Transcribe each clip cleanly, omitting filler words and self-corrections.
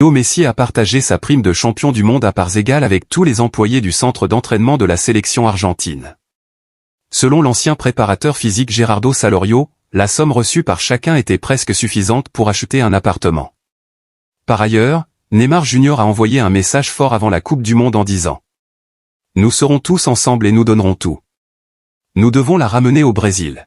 Messi a partagé sa prime de champion du monde à parts égales avec tous les employés du centre d'entraînement de la sélection argentine. Selon l'ancien préparateur physique Gerardo Salorio, la somme reçue par chacun était presque suffisante pour acheter un appartement. Par ailleurs, Neymar Jr. a envoyé un message fort avant la Coupe du Monde en disant « Nous serons tous ensemble et nous donnerons tout. Nous devons la ramener au Brésil. »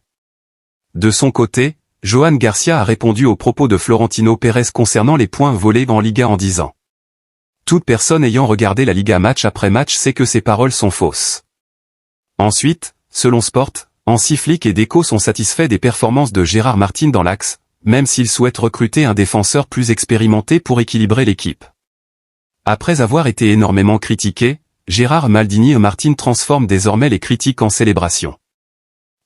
De son côté, Johan Garcia a répondu aux propos de Florentino Pérez concernant les points volés en Liga en disant « Toute personne ayant regardé la Liga match après match sait que ces paroles sont fausses. » Ensuite, selon Sport, Hansi Flick et Deco sont satisfaits des performances de Gérard Martin dans l'axe, même s'ils souhaitent recruter un défenseur plus expérimenté pour équilibrer l'équipe. Après avoir été énormément critiqué, Gérard Maldini et Martin transforment désormais les critiques en célébration.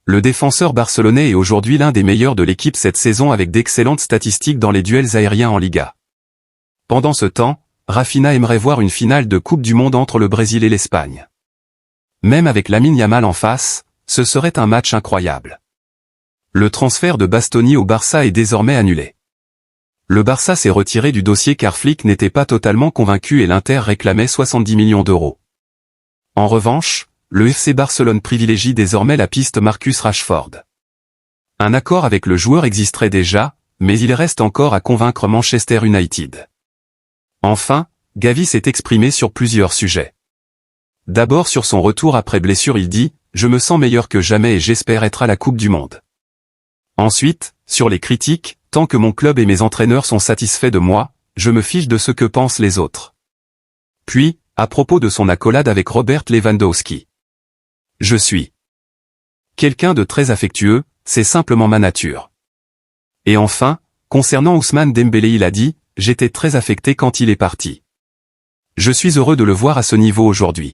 Le défenseur barcelonais est aujourd'hui l'un des meilleurs de l'équipe cette saison avec d'excellentes statistiques dans les duels aériens en Liga. Pendant ce temps, Rafinha aimerait voir une finale de Coupe du Monde entre le Brésil et l'Espagne. Même avec Lamine Yamal en face, ce serait un match incroyable. Le transfert de Bastoni au Barça est désormais annulé. Le Barça s'est retiré du dossier car Flick n'était pas totalement convaincu et l'Inter réclamait 70 millions d'euros. En revanche, le FC Barcelone privilégie désormais la piste Marcus Rashford. Un accord avec le joueur existerait déjà, mais il reste encore à convaincre Manchester United. Enfin, Gavi s'est exprimé sur plusieurs sujets. D'abord sur son retour après blessure il dit « Je me sens meilleur que jamais et j'espère être à la Coupe du Monde ». Ensuite, sur les critiques, tant que mon club et mes entraîneurs sont satisfaits de moi, je me fiche de ce que pensent les autres. Puis, à propos de son accolade avec Robert Lewandowski. Je suis quelqu'un de très affectueux, c'est simplement ma nature. Et enfin, concernant Ousmane Dembélé il a dit, j'étais très affecté quand il est parti. Je suis heureux de le voir à ce niveau aujourd'hui.